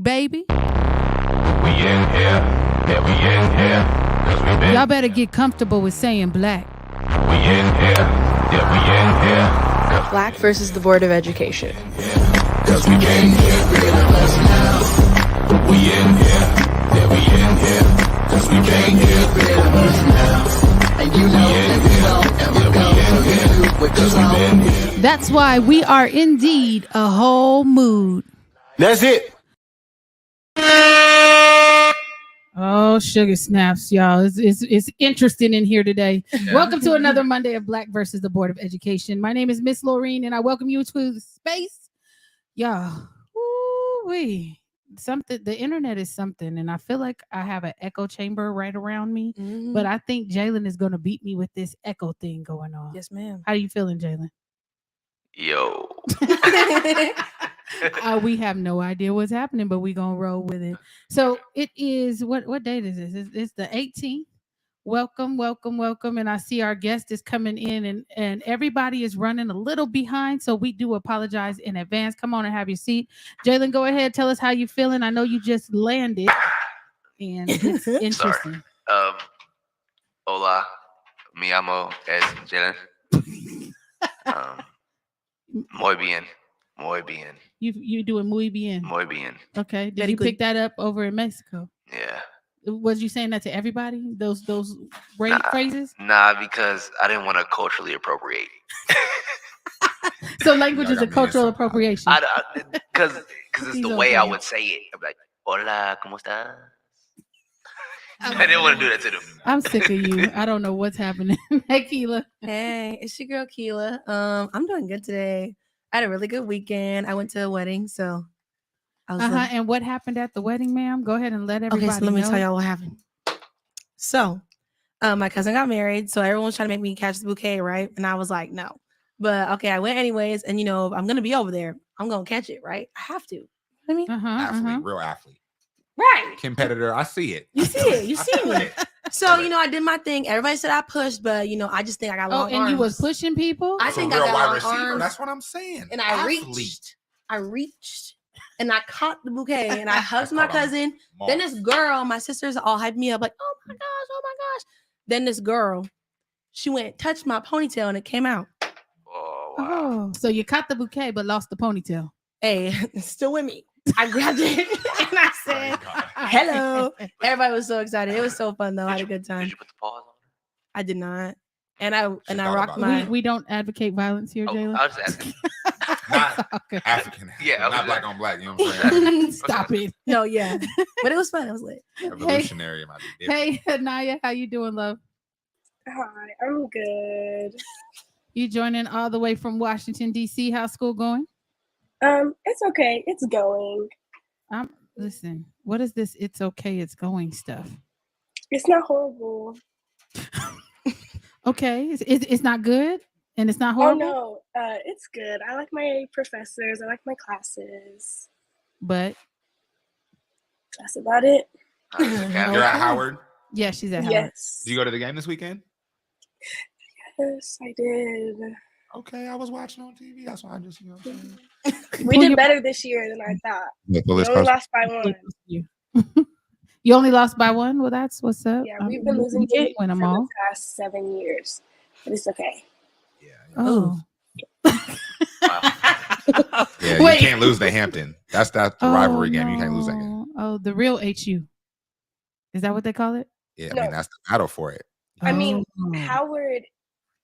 baby. We in here, yeah, we in here. 'Cause we been Y'all better get comfortable with saying black. We in here, yeah, we in here. Black versus the Board of Education. 'Cause we came here, rid of us now. We in here, yeah, we in here. 'Cause we came here, rid of us now. And you know, That's why we are indeed a whole mood. That's it. Oh, sugar snaps, y'all. It's interesting in here today. Yeah. Welcome to another Monday of Black versus the Board of Education. My name is Miss Laureen, and I welcome you to the space. Y'all, woo-wee. Something, the internet is something, and I feel like I have an echo chamber right around me, but I think Jalen is going to beat me with this echo thing going on. Yes, ma'am. How are you feeling, Jalen? Yo. We have no idea what's happening, but we're going to roll with it. So it is, what date is this? It's the 18th. Welcome. And I see our guest is coming in and everybody is running a little behind. So we do apologize in advance. Come on and have your seat. Jalen, go ahead. Tell us how you're feeling. I know you just landed and it's interesting. Sorry. Hola. Me llamo es Jalen. Muy bien. You doing muy bien. Muy bien. Okay. Did you pick that up over in Mexico? Yeah. Was you saying that to everybody? Those phrases? Nah, because I didn't want to culturally appropriate. So language is a cultural appropriation. Because it's the way I would say it. I'm like, hola, ¿cómo estás? I didn't want to do that to them. I'm sick of you. I don't know what's happening. Hey, Keela. Hey, it's your girl, Keela. I'm doing good today. I had a really good weekend. I went to a wedding, so I was And what happened at the wedding, ma'am? Go ahead and let everybody know. Okay, so let me tell y'all what happened. So, my cousin got married, so everyone was trying to make me catch the bouquet, right? And I was like, no. But okay, I went anyways, and I'm gonna be over there. I'm gonna catch it, right? I have to. You know what I mean? Athlete, real athlete. Right. Competitor. I see it. You see it. You see me. So, I did my thing. Everybody said I pushed, but, I just think I got long arms. You was pushing people? I think I got long arms. That's what I'm saying. And I reached, and I caught the bouquet, and I hugged my cousin. Then this girl, my sisters all hyped me up like, oh my gosh. Then this girl, she went, touched my ponytail, and it came out. Oh, wow. Oh, so you caught the bouquet, but lost the ponytail. Hey, it's still with me. I grabbed it, and I said, hello. Everybody was so excited. It was so fun, though. I had a good time. Did you put the pause on? I did not. And I rocked my... We don't advocate violence here, Jalen. I was just asking. Not African. Yeah. Not black on black. You know what I'm saying? Stop it. No, yeah. But it was fun. It was lit. Revolutionary. Hey, Naya, how you doing, love? Hi, I'm good. You joining all the way from Washington, D.C. How's school going? It's okay. It's going. Listen, what is this? It's okay. It's going stuff. It's not horrible. Okay. It's not good and it's not horrible? Oh, no. It's good. I like my professors. I like my classes. But? That's about it. You're at Howard? Yeah, she's at Howard. Yes. Did you go to the game this weekend? Yes, I did. Okay, I was watching on TV. That's why I just, We did better this year than I thought. We only lost by one. You only lost by one? Well, that's what's up. Yeah, we've been losing for the past 7 years. But it's okay. Yeah. Oh. Yeah, you can't lose to Hampton. That's the rivalry game. You can't lose that game. Oh, the real HU. Is that what they call it? Yeah, I mean, that's the battle for it. I mean, Howard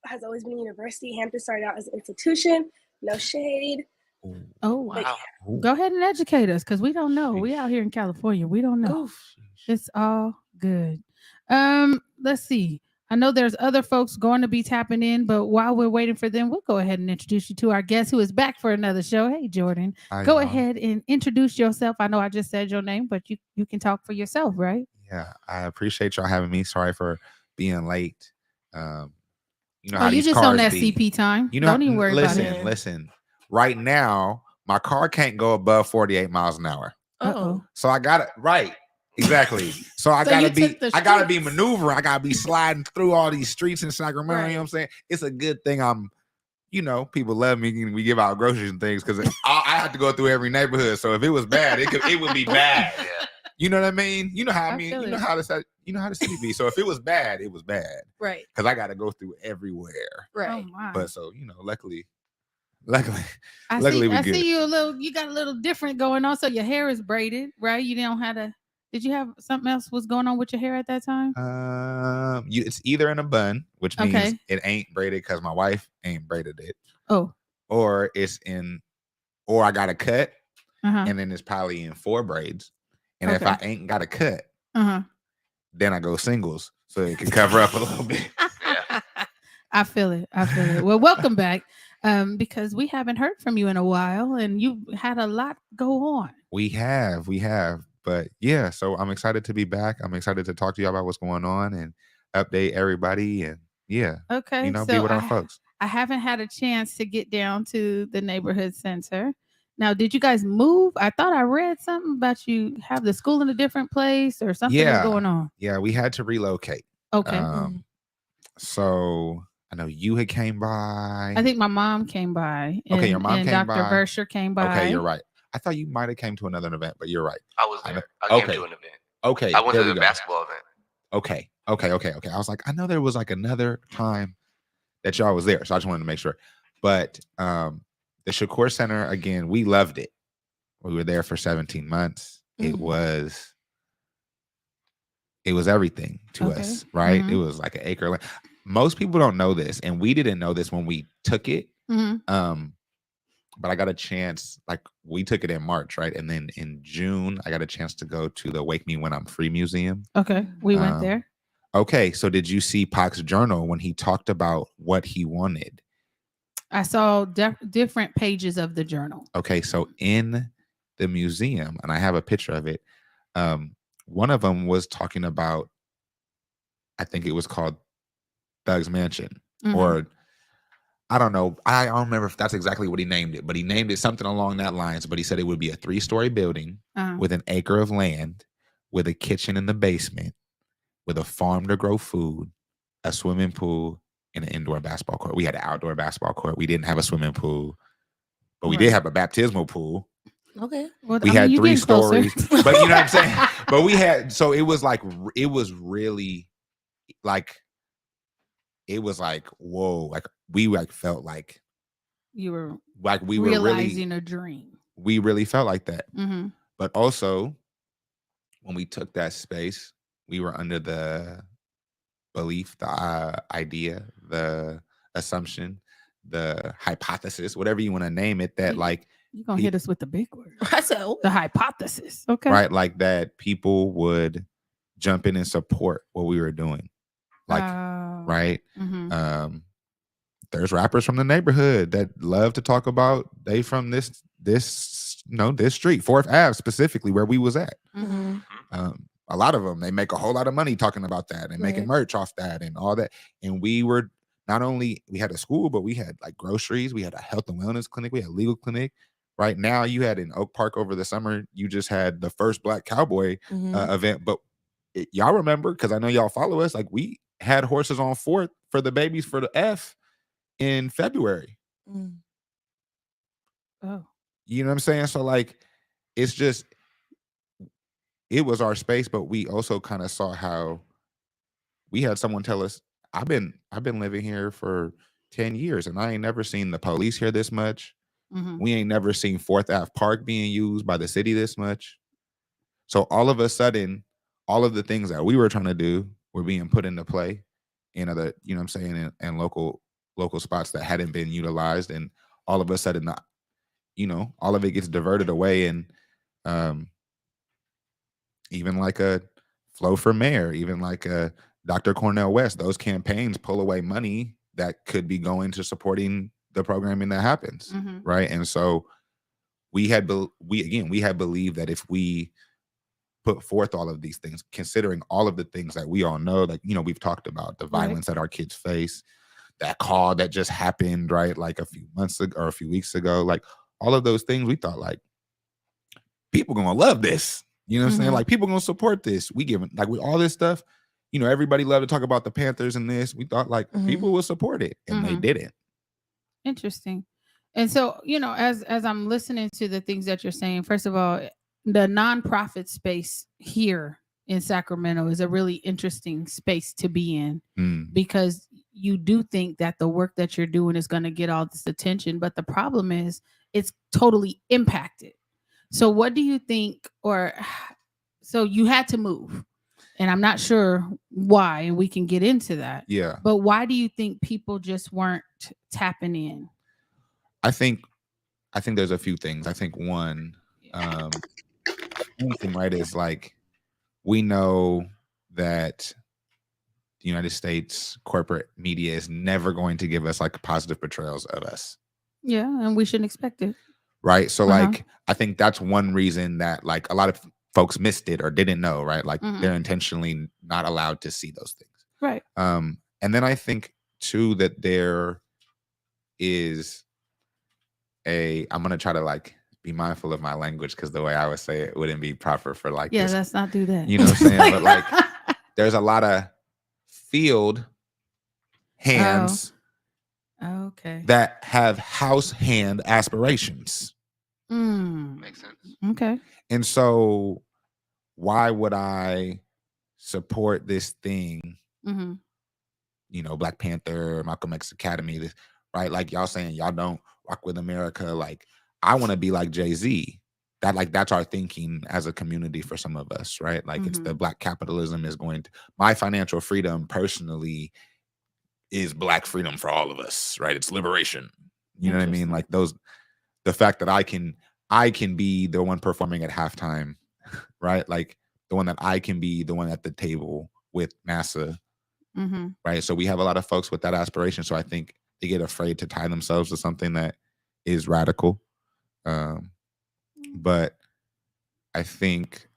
has always been a university. Hampton started out as an institution. No shade. Oh, wow. Go ahead and educate us because we don't know. We out here in California. We don't know. It's all good. Let's see. I know there's other folks going to be tapping in, but while we're waiting for them, we'll go ahead and introduce you to our guest who is back for another show. Hey, Jordan. Go ahead and introduce yourself. I know I just said your name, but you can talk for yourself, right? Yeah, I appreciate y'all having me. Sorry for being late. You know how you these just cars on that be. CP time. You know, don't even worry about it. Listen. Right now, my car can't go above 48 miles an hour. So I got it right. Exactly. So I gotta be maneuvering. I gotta be sliding through all these streets in Sacramento. Right. You know what I'm saying? It's a good thing people love me and we give out groceries and things because I have to go through every neighborhood. So if it was bad, it would be bad. Yeah. You know what I mean? You know how I feel you it. know how the city be. So if it was bad, it was bad. Right. Because I got to go through everywhere. Right. Oh my. But so luckily I see you you got a little different going on. So your hair is braided, right? You don't have to. Did you have something else was going on with your hair at that time? It's either in a bun, which means it ain't braided because my wife ain't braided it. Oh. Or I got a cut, and then it's probably in 4 braids. And if I ain't got a cut, then I go singles so it can cover up a little bit. Yeah. I feel it. Well, welcome back. Because we haven't heard from you in a while, and you had a lot go on. We have. But yeah, so I'm excited to be back. I'm excited to talk to y'all about what's going on and update everybody. And yeah, okay, so be with our folks. I haven't had a chance to get down to the neighborhood center. Now, did you guys move? I thought I read something about you have the school in a different place or something was going on. Yeah, we had to relocate. Okay. So I know you had came by. I think my mom came by. Okay, your mom and came Dr. by. Versher came by. Okay, you're right. I thought you might have came to another event, but you're right. I was there. I came to an event. Okay. I went to the basketball event. Okay. I was like, I know there was like another time that y'all was there. So I just wanted to make sure. But the Shakur Center, again, we loved it. We were there for 17 months. It was everything to us, right? It was like an acre land. Most people don't know this, and we didn't know this when we took it. But I got a chance, like we took it in March, right? And then in June, I got a chance to go to the Wake Me When I'm Free Museum. Okay, we went there. Okay, so did you see Pac's journal when he talked about what he wanted? I saw different pages of the journal. Okay, so in the museum, and I have a picture of it, one of them was talking about, I think it was called Thug's Mansion, or I don't know. I don't remember if that's exactly what he named it, but he named it something along that lines. But he said it would be a 3-story building with an acre of land, with a kitchen in the basement, with a farm to grow food, a swimming pool, and an indoor basketball court. We had an outdoor basketball court. We didn't have a swimming pool, but we did have a baptismal pool. Okay. Well, we had 3 stories, but you know what I'm saying? But we had, so it was really like, it was like, whoa, like we like felt like you were like we realizing a dream. We really felt like that. But also when we took that space, we were under the belief, the idea, the assumption, the hypothesis, whatever you want to name it, that like you're gonna hit us with the big word. I said the hypothesis. Okay. Right. Like that people would jump in and support what we were doing. Like, right. There's rappers from the neighborhood that love to talk about they from this street, 4th Ave specifically, where we was at. A lot of them, they make a whole lot of money talking about that and making merch off that and all that. And we were not only, we had a school, but we had like groceries, we had a health and wellness clinic, we had a legal clinic. Right now, you had in Oak Park over the summer, you just had the first Black Cowboy event. But y'all remember, because I know y'all follow us, like we had horses on 4th for the babies for the F in February. Oh, you know what I'm saying? So like, it's just, it was our space, but we also kind of saw how we had someone tell us, I've been living here for 10 years and I ain't never seen the police here this much. We ain't never seen 4th Ave Park being used by the city this much. So all of a sudden, all of the things that we were trying to do were being put into play in other, you know what I'm saying, in local spots that hadn't been utilized. And all of a sudden, all of it gets diverted away. And even like a Flo for Mayor, even like a Dr. Cornel West, those campaigns pull away money that could be going to supporting the programming that happens, right? And so we had believed that if we put forth all of these things, considering all of the things that we all know, like, we've talked about the violence that our kids face, that call that just happened, right? Like a few months ago or a few weeks ago, like all of those things, we thought like people gonna love this. You know what I'm saying? Like people gonna support this. We give like with all this stuff, everybody loved to talk about the Panthers and this. We thought like people will support it, and they didn't. Interesting. And so, as I'm listening to the things that you're saying, first of all, the nonprofit space here in Sacramento is a really interesting space to be in because you do think that the work that you're doing is going to get all this attention, but the problem is it's totally impacted. So what do you think, so you had to move, and I'm not sure why, and we can get into that. Yeah. But why do you think people just weren't tapping in? I think there's a few things. I think one thing, right, is like we know that the United States corporate media is never going to give us like positive portrayals of us. Yeah, and we shouldn't expect it. Right. So like I think that's one reason that like a lot of folks missed it or didn't know, right? Like they're intentionally not allowed to see those things. Right. And then I think too that there is I'm gonna try to like be mindful of my language because the way I would say it wouldn't be proper for like let's not do that. You know what I'm saying? But like there's a lot of field hands that have house hand aspirations. Makes sense. Okay. And so why would I support this thing? Black Panther, Malcolm X Academy, right? Like y'all saying y'all don't rock with America. Like I want to be like Jay-Z. That's our thinking as a community for some of us, right? Like it's the Black capitalism is going to my financial freedom personally is Black freedom for all of us, right? It's liberation. You know what I mean? Like the fact that I can be the one performing at halftime, right? Like the one that I can be the one at the table with NASA, right? So we have a lot of folks with that aspiration. So I think they get afraid to tie themselves to something that is radical. But I think,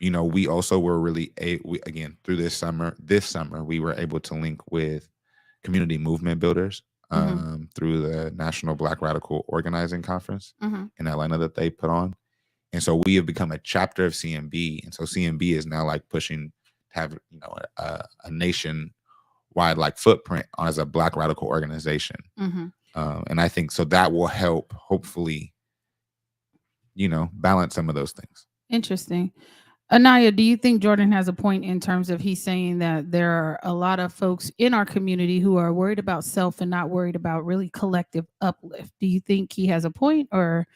we also were really, again, through this summer, we were able to link with community movement builders through the National Black Radical Organizing Conference in Atlanta that they put on. And so we have become a chapter of CMB. And so CMB is now like pushing to have, a nationwide like footprint as a Black radical organization. And I think so that will help hopefully, balance some of those things. Interesting. Anaya, do you think Jordan has a point in terms of he's saying that there are a lot of folks in our community who are worried about self and not worried about really collective uplift? Do you think he has a point, or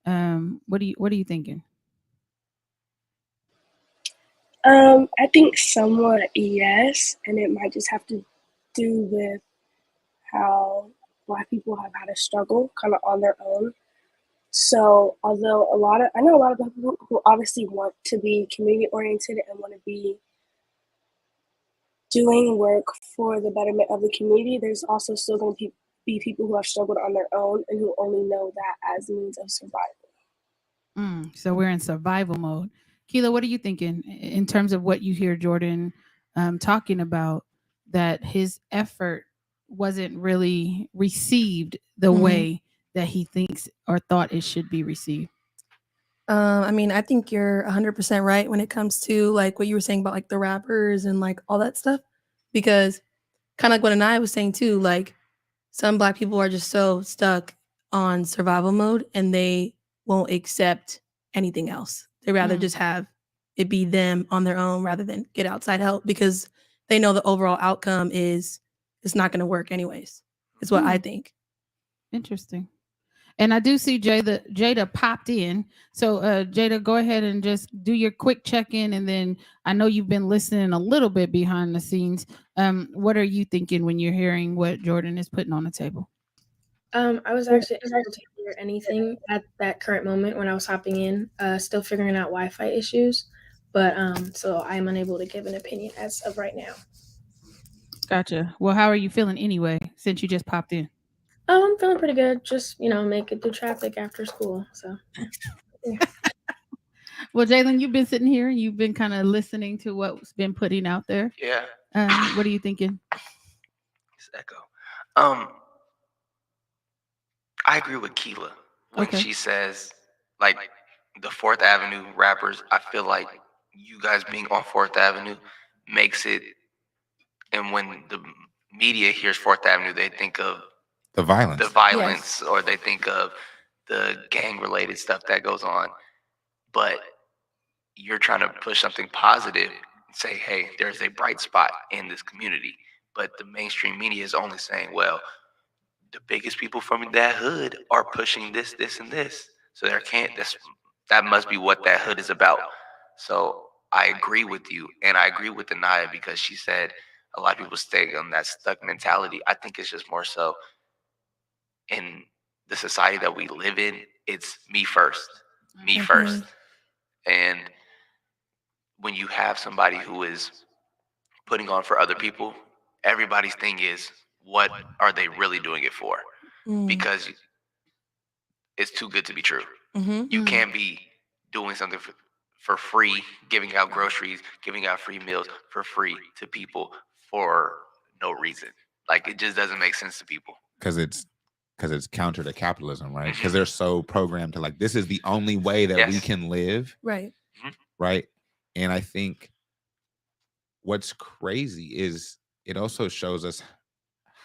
what are you thinking? I think somewhat yes, and it might just have to do with how Black people have had a struggle kind of on their own. So although I know a lot of Black people who obviously want to be community oriented and want to be doing work for the betterment of the community, there's also still going to be people who have struggled on their own and who only know that as means of survival. So we're in survival mode. Keela, what are you thinking in terms of what you hear Jordan talking about, that his effort wasn't really received the way that he thinks or thought it should be received? I mean, I think you're 100% right when it comes to like what you were saying about like the rappers and like all that stuff, because kind of like what Anaya was saying too, like some Black people are just so stuck on survival mode and they won't accept anything else. They rather just have it be them on their own rather than get outside help, because they know the overall outcome is it's not going to work anyways. Is what I think. Interesting. And I do see Jada popped in. So Jada, go ahead and just do your quick check-in. And then I know you've been listening a little bit behind the scenes. What are you thinking when you're hearing what Jordan is putting on the table? I was actually able to hear anything at that current moment when I was hopping in, still figuring out Wi-Fi issues. But so I'm unable to give an opinion as of right now. Gotcha. Well, how are you feeling anyway, since you just popped in? Oh, I'm feeling pretty good. Just, make it through traffic after school. So, yeah. Well, Jalen, you've been sitting here and you've been kind of listening to what's been putting out there. Yeah. What are you thinking? It's echo. I agree with Keela when she says, like, the 4th Avenue rappers. I feel like you guys being on 4th Avenue makes it, and when the media hears 4th Avenue, they think of the violence, Yes. or they think of the gang-related stuff that goes on. But you're trying to push something positive and say, hey, there's a bright spot in this community. But the mainstream media is only saying, well, the biggest people from that hood are pushing this, this, and this. So that must be what that hood is about. So I agree with you, and I agree with Anaya because she said a lot of people stay on that stuck mentality. I think it's just more so in the society that we live in, it's me first. And when you have somebody who is putting on for other people, everybody's thing is, what are they really doing it for? Because it's too good to be true. You can't be doing something for free, giving out groceries, giving out free meals for free to people for no reason. Like, it just doesn't make sense to people. Because it's counter to capitalism, right? Because they're so programmed to, like, this is the only way that we can live. Right. Right. And I think what's crazy is it also shows us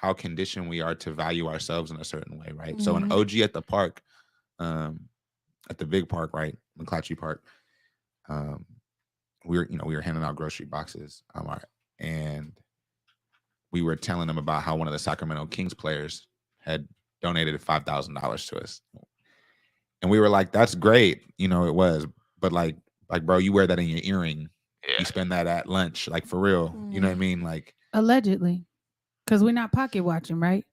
how conditioned we are to value ourselves in a certain way, right? So an OG at the park, at the big park, right, McClatchy Park, we were handing out grocery boxes, and we were telling them about how one of the Sacramento Kings players had donated $5,000 to us, and we were like, "That's great, it was, but like, bro, you wear that in your earring, you spend that at lunch, like, for real, you know what I mean?" Like, allegedly, because we're not pocket watching, right?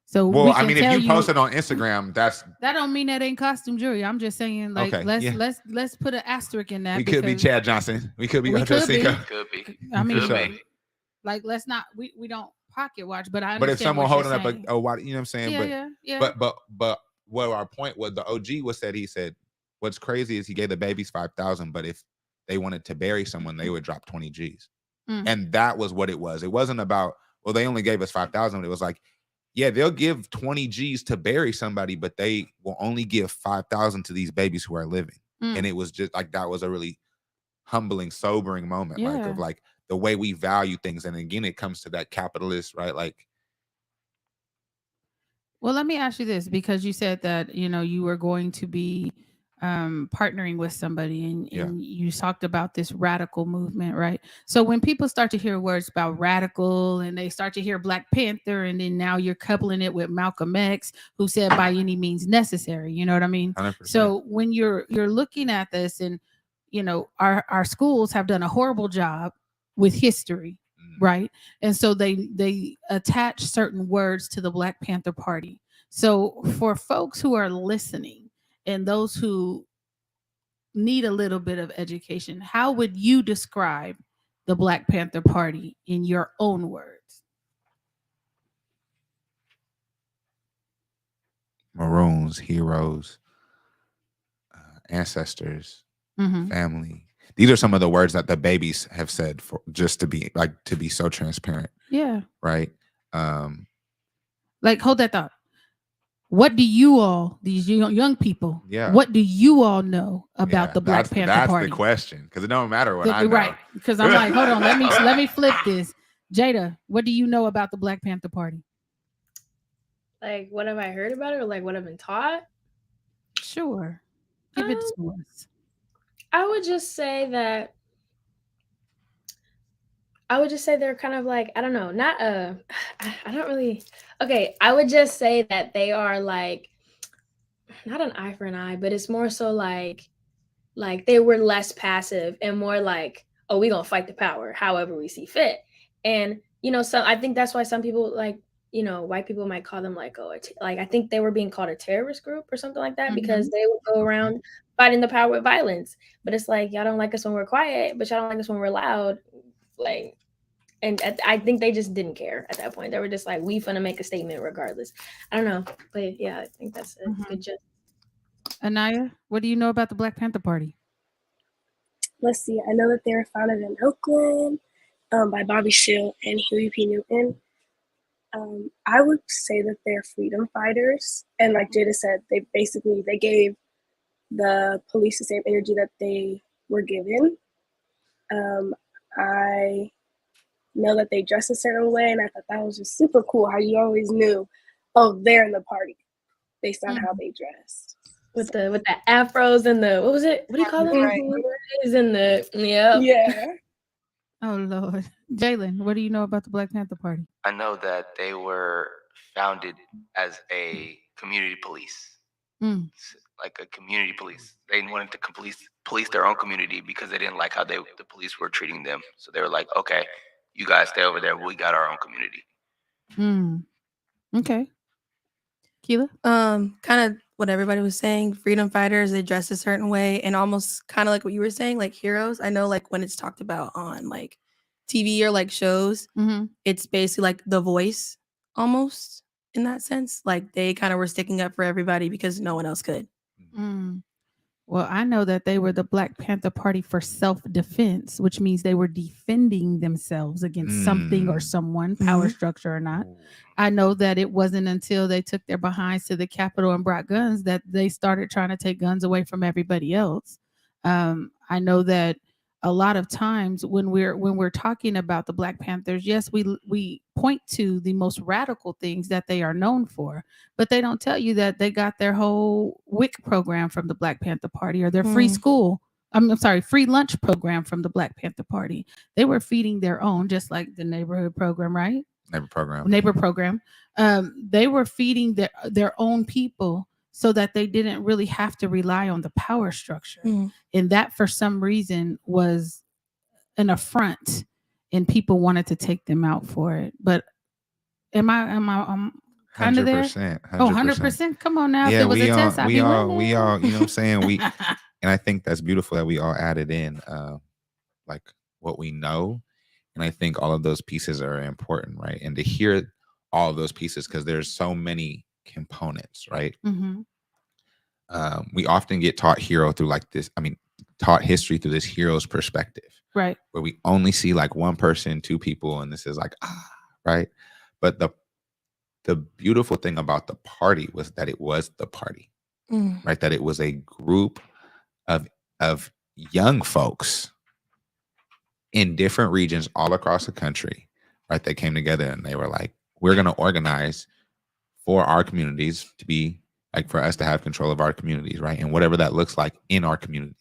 So well, we I can mean, tell if you post it on Instagram, that don't mean that ain't costume jewelry. I'm just saying, like, okay, let's put an asterisk in that. We could be Chad Johnson. We could be Ocho could be. Cinco. Could be. I mean, For sure. like, let's not. We don't pocket watch, but I understand. But if someone what holding you're up saying. what you know what I'm saying? Yeah. But what our point was, the OG he said, what's crazy is he gave the babies 5,000, but if they wanted to bury someone, they would drop 20 G's. And that was what it was. It wasn't about, well, they only gave us 5,000. It was like, yeah, they'll give 20 G's to bury somebody, but they will only give 5,000 to these babies who are living. And it was just like, that was a really humbling, sobering moment, like, of like the way we value things. And again, it comes to that capitalist, right? Like, well, let me ask you this, because you said that, you were going to be partnering with somebody, and you talked about this radical movement, right? So when people start to hear words about radical, and they start to hear Black Panther, and then now you're coupling it with Malcolm X, who said by any means necessary, you know what I mean? 100%. So when you're looking at this, and our schools have done a horrible job with history, right? And so they attach certain words to the Black Panther Party. So for folks who are listening, and those who need a little bit of education, how would you describe the Black Panther Party in your own words? Maroons, heroes, ancestors, family. These are some of the words that the babies have said, for just to be so transparent. Yeah. Right. Like, hold that thought. What do you all, these young people, what do you all know about the Black Panther Party? That's the question, because it don't matter what I know. Right. Because I'm like, hold on, let me flip this. Jada, what do you know about the Black Panther Party? Like, what have I heard about it, or like what I've been taught? Sure. Give it to us. I would just say they're kind of like, I don't know, not I don't really, okay, I would just say that they are like, not an eye for an eye, but it's more so like they were less passive and more like, oh, we gonna fight the power however we see fit. And so I think that's why some people, like, white people might call them like, oh, like, I think they were being called a terrorist group or something like that, because they would go around fighting the power with violence. But it's like, y'all don't like us when we're quiet, but y'all don't like us when we're loud. Like, and I think they just didn't care at that point. They were just like, we finna make a statement regardless. I don't know, but yeah, I think that's a good gist. Anaya, what do you know about the Black Panther Party? Let's see. I know that they were founded in Oakland by Bobby Seale and Huey P. Newton. I would say that they're freedom fighters. And like Jada said, they gave the police the same energy that they were given. I know that they dress a certain way, and I thought that was just super cool, how you always knew Oh, they're in the party based on how they dressed. With the afros and the, what was it? What do you call them? Right. And the, Yeah. Oh Lord, Jalen, what do you know about the Black Panther Party? I know that they were founded as a community police, like a community police. They wanted to police their own community because they didn't like how the police were treating them. So they were like, okay, you guys stay over there. We got our own community. Okay. Keela? Kind of what everybody was saying, freedom fighters, they dress a certain way, and almost kind of like what you were saying, like heroes. I know like when it's talked about on like TV or like shows, it's basically like The Voice almost in that sense. Like they kind of were sticking up for everybody because no one else could. Well, I know that they were the Black Panther Party for self-defense, which means they were defending themselves against something or someone, power structure or not. I know that it wasn't until they took their behinds to the Capitol and brought guns that they started trying to take guns away from everybody else. I know that a lot of times when we're talking about the Black Panthers, yes, we point to the most radical things that they are known for, but they don't tell you that they got their whole WIC program from the Black Panther Party, or their free school. I'm sorry, free lunch program from the Black Panther Party. They were feeding their own, just like the neighborhood program, right? Neighbor program. They were feeding their own people so that they didn't really have to rely on the power structure. And that, for some reason, was an affront, and people wanted to take them out for it. But I'm kind of there? 100%. Oh, 100%? Come on now. Yeah, if it was a test, I'd be winning. we all, you know what I'm saying? And I think that's beautiful that we all added in like what we know. And I think all of those pieces are important, right? And to hear all of those pieces, because there's so many components, right? We often get taught taught history through this hero's perspective, right? Where we only see like one person, two people, and this is like, right? But the beautiful thing about the party was that it was the party, right? That it was a group of young folks in different regions all across the country, right? They came together and they were like, we're going to organize for our communities to be like, for us to have control of our communities, right? And whatever that looks like in our community.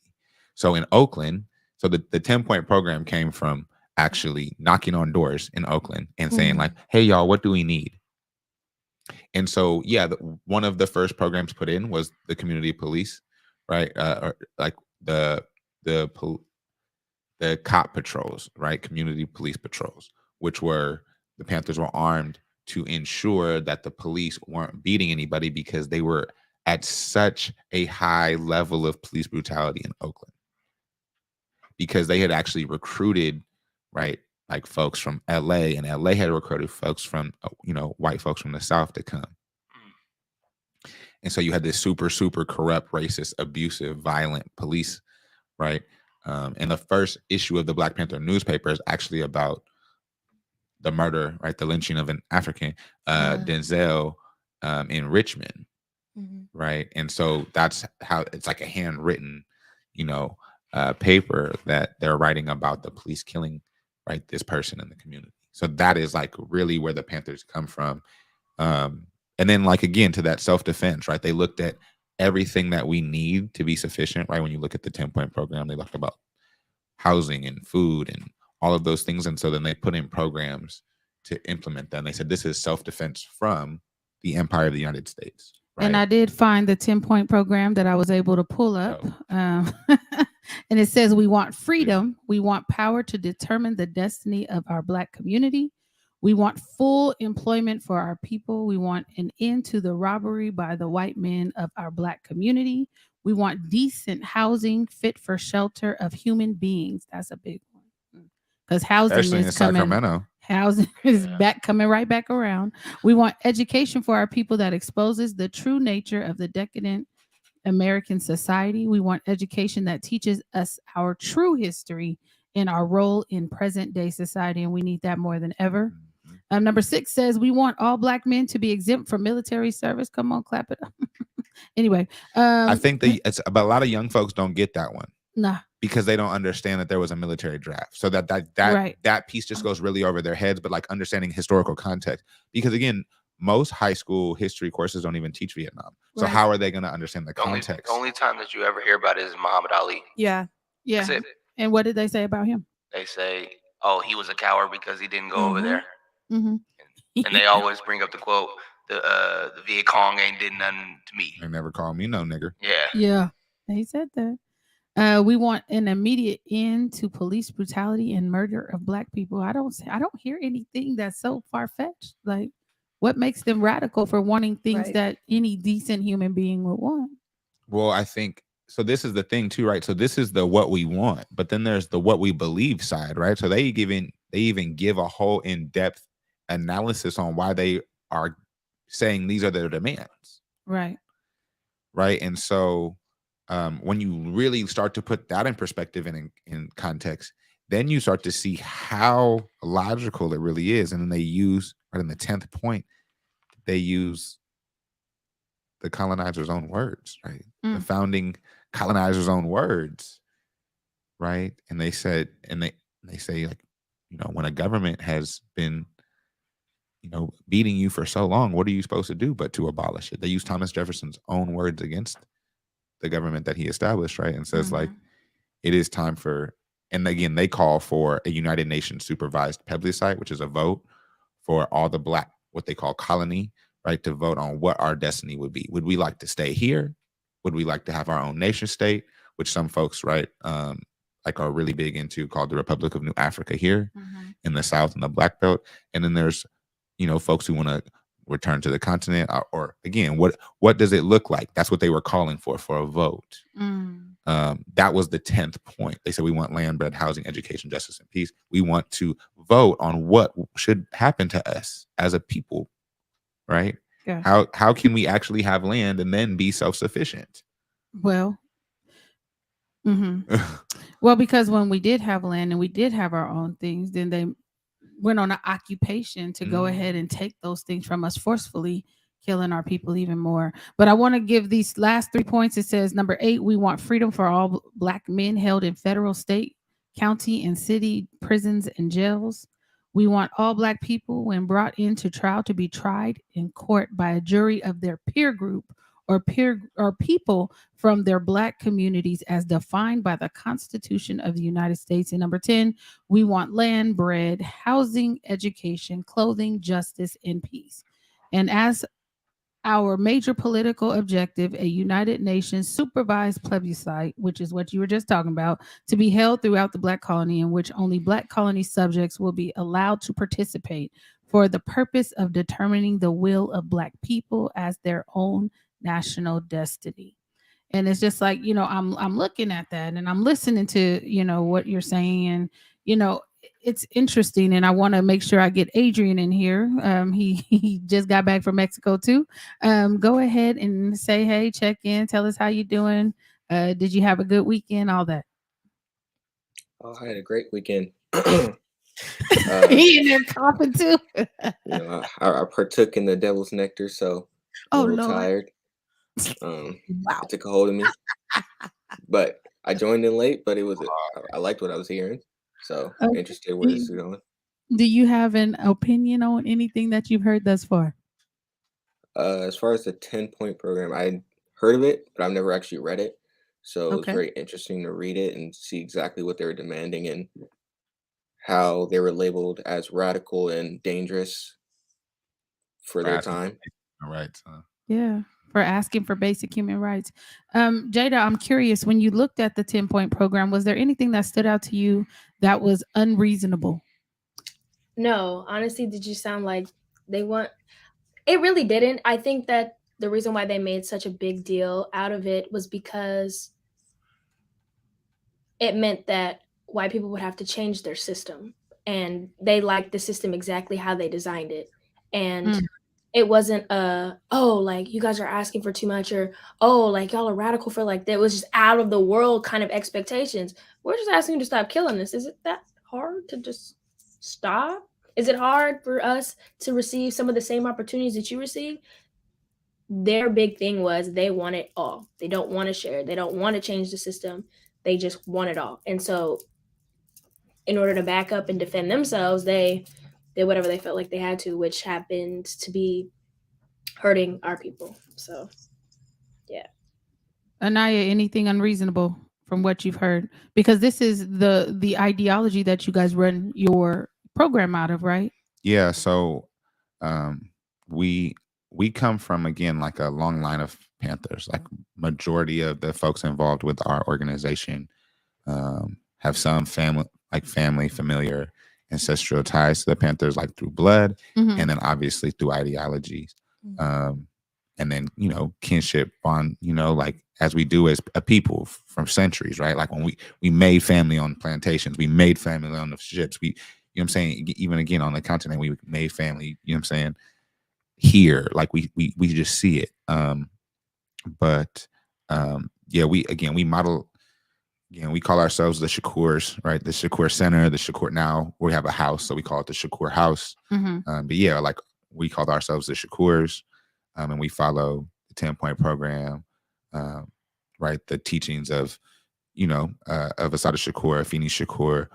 So in Oakland, so the 10-point program came from actually knocking on doors in Oakland and saying like, hey, y'all, what do we need? And so, yeah, one of the first programs put in was the community police, right? Or like the cop patrols, right? Community police patrols, which were, the Panthers were armed to ensure that the police weren't beating anybody because they were at such a high level of police brutality in Oakland. Because they had actually recruited, right, like folks from LA, and LA had recruited folks from, white folks from the South to come. And so you had this super, super corrupt, racist, abusive, violent police, right? And the first issue of the Black Panther newspaper is actually about the murder, right? The lynching of an African, Denzel, in Richmond, right? And so that's how it's like a handwritten, paper that they're writing about the police killing, right, this person in the community. So that is like really where the Panthers come from. And then like, again, to that self-defense, right? They looked at everything that we need to be sufficient, right? When you look at the 10-point program, they talked about housing and food and all of those things. And so then they put in programs to implement that. And they said, this is self-defense from the Empire of the United States. Right? And I did find the 10-point program that I was able to pull up. And it says, we want freedom. We want power to determine the destiny of our Black community. We want full employment for our people. We want an end to the robbery by the white men of our Black community. We want decent housing fit for shelter of human beings. That's a big one. Because housing especially is coming. Sacramento. Housing is coming right back around. We want education for our people that exposes the true nature of the decadent American society. We want education that teaches us our true history and our role in present day society. And we need that more than ever. Number 6 says we want all Black men to be exempt from military service. Come on, clap it up. Anyway. I think but a lot of young folks don't get that one. Nah. Because they don't understand that there was a military draft. So that piece just goes really over their heads, but like understanding historical context. Because again, most high school history courses don't even teach Vietnam. So how are they going to understand the context? The only time that you ever hear about it is Muhammad Ali. Yeah. Yeah. That's it. And what did they say about him? They say, oh, he was a coward because he didn't go over there. Mm-hmm. And they always bring up the quote, the Viet Cong ain't did nothing to me. They never called me no nigger. Yeah. Yeah. He said that. We want an immediate end to police brutality and murder of Black people. I don't hear anything that's so far-fetched. Like, what makes them radical for wanting things that any decent human being would want? Well, I think so. This is the thing too, right? So this is the what we want, but then there's the what we believe side, right? So they even give a whole in-depth analysis on why they are saying these are their demands. Right. Right. And so when you really start to put that in perspective and in context, then you start to see how logical it really is. And then they use, right in the 10th point, they use the colonizer's own words, right? The founding colonizer's own words, right? And they said, and they say, like, you know, when a government has been, you know, beating you for so long, what are you supposed to do but to abolish it? They use Thomas Jefferson's own words against the government that he established, right? And says, like, it is time for, and again, they call for a United Nations supervised plebiscite, which is a vote for all the Black, what they call colony, right, to vote on what our destiny would be. Would we like to stay here? Would we like to have our own nation state, which some folks, right, like are really big into, called the Republic of New Africa here in the South and the Black Belt. And then there's, you know, folks who want to return to the continent, or again, what does it look like? That's what they were calling for a vote. That was the 10th point. They said we want land, bread, housing, education, justice, and peace. We want to vote on what should happen to us as a people, right? Yeah. How can we actually have land and then be self-sufficient? Well, well, because when we did have land and we did have our own things, then they went on an occupation to go ahead and take those things from us forcefully, killing our people even more. But I want to give these last 3 points. It says, number 8, we want freedom for all Black men held in federal, state, county, and city prisons and jails. We want all Black people, when brought into trial, to be tried in court by a jury of their peer group or people from their Black communities as defined by the Constitution of the United States. And number 10, we want land, bread, housing, education, clothing, justice, and peace. And as our major political objective, a United Nations supervised plebiscite, which is what you were just talking about, to be held throughout the Black colony, in which only Black colony subjects will be allowed to participate for the purpose of determining the will of Black people as their own national destiny. And it's just like, you know, I'm looking at that and I'm listening to, you know, what you're saying, and, you know, it's interesting, and I want to make sure I get Adrian in here. He just got back from Mexico too. Go ahead and say hey, check in, tell us how you doing. Did you have a good weekend? All that. Oh, I had a great weekend. He in there coughing too. You know, I partook in the devil's nectar, so I'm a little tired. Wow. It took a hold of me, but I joined in late. But I liked what I was hearing. So interested where this is going. Do you have an opinion on anything that you've heard thus far? As far as the 10-point program, I heard of it, but I've never actually read it. So it was very interesting to read it and see exactly what they were demanding and how they were labeled as radical and dangerous for their time. Right. Yeah. For asking for basic human rights. Jada, I'm curious, when you looked at the 10-point program, was there anything that stood out to you that was unreasonable? No, honestly, did you sound like they want, it really didn't. I think that the reason why they made such a big deal out of it was because it meant that white people would have to change their system, and they liked the system exactly how they designed it. And it wasn't oh, like you guys are asking for too much, or oh, like y'all are radical for like that. It was just out of the world kind of expectations. We're just asking you to stop killing us. Is it that hard to just stop? Is it hard for us to receive some of the same opportunities that you receive? Their big thing was they want it all. They don't want to share. They don't want to change the system. They just want it all. And so in order to back up and defend themselves, they did whatever they felt like they had to, which happened to be hurting our people. So, yeah. Anaya, anything unreasonable from what you've heard? Because this is the ideology that you guys run your program out of, right? Yeah. So we come from, again, like a long line of Panthers. Like majority of the folks involved with our organization have some family, familiar, ancestral ties to the Panthers, like through blood, and then obviously through ideologies. And then, kinship bond, like as we do as a people from centuries, right? Like when we made family on plantations, we made family on the ships. We, I'm saying, even again on the continent, we made family, I'm saying, here, like we just see it. But yeah, we model, we call ourselves the Shakurs, right? The Shakur Center, the Shakur, now we have a house, so we call it the Shakur House. But yeah, like we called ourselves the Shakurs. And we follow the 10-point program, right? The teachings of, of Assata Shakur, Afeni Shakur,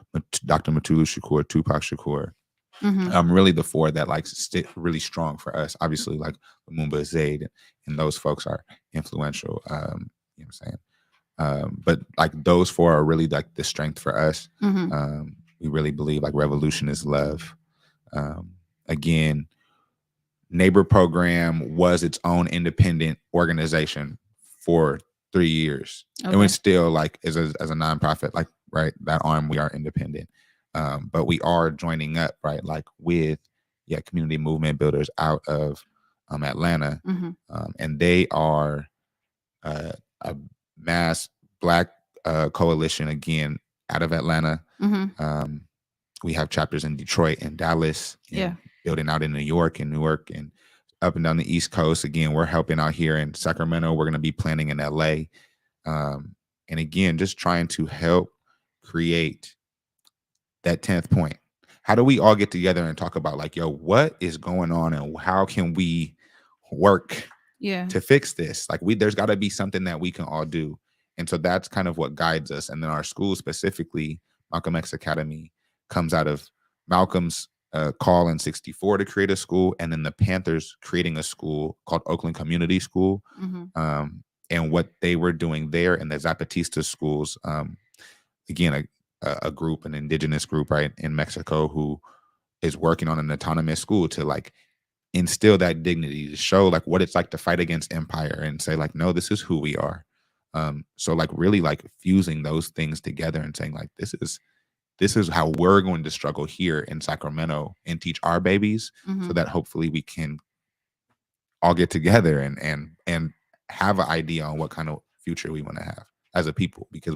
Dr. Mutulu Shakur, Tupac Shakur. Really the four that like stick really strong for us. Obviously, like Lumumba, Zaid, and those folks are influential. You know what I'm saying? But like those four are really like the strength for us. We really believe like revolution is love. Again, Neighbor Program was its own independent organization for 3 years. Okay. And we're still like as a nonprofit, like, right, that arm, we are independent. But we are joining up, right, like with community movement builders out of Atlanta. And they are a mass Black coalition, again, out of Atlanta. We have chapters in Detroit and Dallas, and building out in New York and Newark and up and down the East Coast. Again, we're helping out here in Sacramento. We're going to be planning in LA. And again, just trying to help create that 10th point. How do we all get together and talk about like, yo, what is going on and how can we work to fix this? Like there's got to be something that we can all do. And so that's kind of what guides us. And then our school, specifically Malcolm X Academy, comes out of Malcolm's call in 1964 to create a school, and then the Panthers creating a school called Oakland Community School. And what they were doing there in the Zapatista schools, again, a group, an indigenous group, right, in Mexico, who is working on an autonomous school to like instill that dignity, to show like what it's like to fight against empire and say like, no, this is who we are. So like really like fusing those things together and saying like, this is how we're going to struggle here in Sacramento and teach our babies, so that hopefully we can all get together and have an idea on what kind of future we want to have as a people, because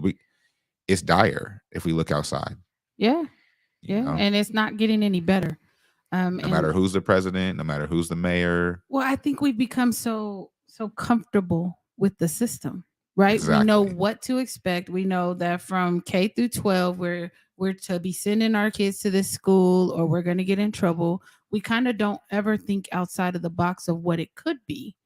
it's dire if we look outside. You know? And it's not getting any better. No matter who's the president, no matter who's the mayor. Well, I think we've become so comfortable with the system, right? Exactly. We know what to expect. We know that from K through 12, we're to be sending our kids to this school or we're going to get in trouble. We kind of don't ever think outside of the box of what it could be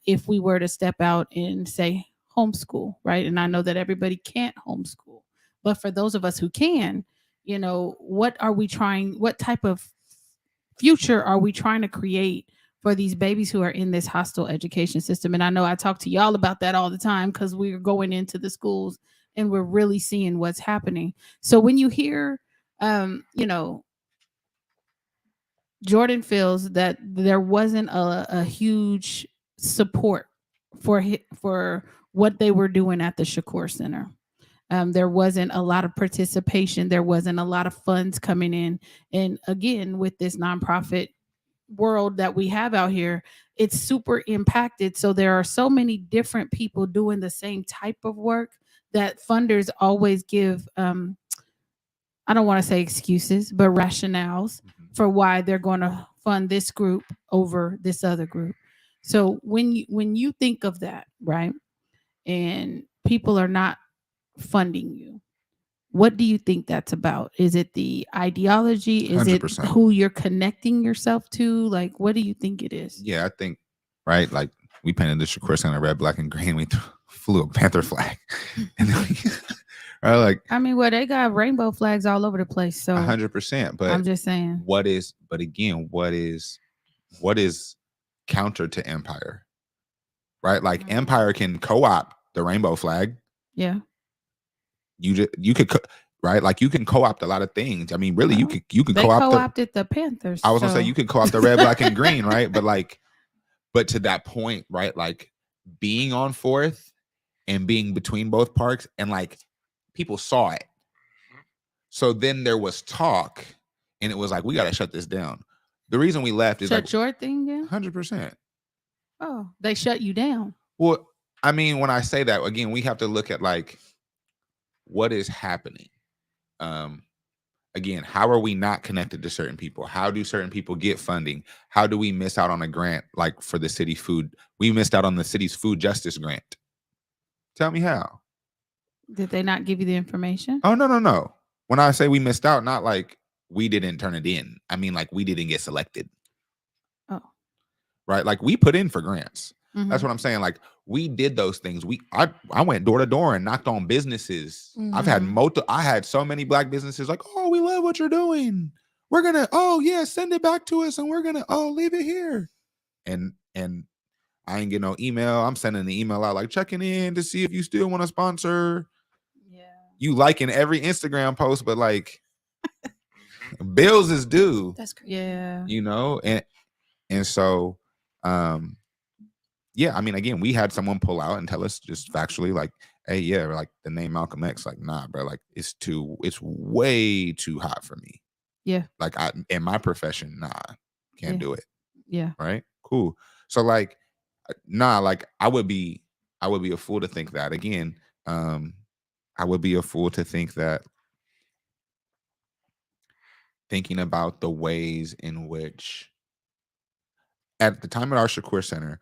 if we were to step out and say homeschool, right? And I know that everybody can't homeschool, but for those of us who can, what type of future are we trying to create for these babies who are in this hostile education system? And I know I talk to y'all about that all the time because we're going into the schools and we're really seeing what's happening. So when you hear, Jordan feels that there wasn't a huge support for what they were doing at the Shakur Center. There wasn't a lot of participation. There wasn't a lot of funds coming in. And again, with this nonprofit world that we have out here, it's super impacted. So there are so many different people doing the same type of work that funders always give, I don't want to say excuses, but rationales for why they're going to fund this group over this other group. So when you think of that, right, and people are not funding you, what do you think that's about? Is it the ideology? Is 100%. It who you're connecting yourself to? Like, what do you think it is? Yeah, I think, right, like we painted the Shakur Center red, black, and green. We flew a Panther flag. And then right, like, I mean, well, they got rainbow flags all over the place. So 100%. But I'm just saying, what is counter to Empire, right? Like Empire can co-opt the rainbow flag. Yeah. You could right, like you can co-opt a lot of things. I mean, really, you could they co-opted the Panthers. I was gonna say you could co-opt the red, black, and green, right? But to that point, right? Like being on 4th and being between both parks, and like people saw it. So then there was talk, and it was like, we got to shut this down. The reason we left is shut your thing down. 100%. Oh, they shut you down. Well, I mean, when I say that, again, we have to look at like what is happening. Again, how are we not connected to certain people? How do certain people get funding? How do we miss out on a grant like for the city food? We missed out on the city's food justice grant. Tell me how. Did they not give you the information? Oh, no. When I say we missed out, not like we didn't turn it in. I mean, like we didn't get selected. Oh. Right? Like we put in for grants. Mm-hmm. That's what I'm saying. Like we did those things. I went door to door and knocked on businesses. Mm-hmm. I had so many Black businesses like, oh, we love what you're doing. We're gonna, oh yeah, send it back to us, and we're gonna, oh, leave it here. And I ain't get no email. I'm sending the email out like checking in to see if you still want to sponsor. Yeah. You liking every Instagram post, but like bills is due. That's crazy. Yeah. You know, and so yeah, I mean, again, we had someone pull out and tell us just factually, like, hey, yeah, like the name Malcolm X, like, nah, bro, like it's way too hot for me. Yeah. Like in my profession, nah, can't do it. Yeah. Right. Cool. So like, nah, like I would be a fool to think that again. I would be a fool to think that thinking about the ways in which at the time at our Shakur Center,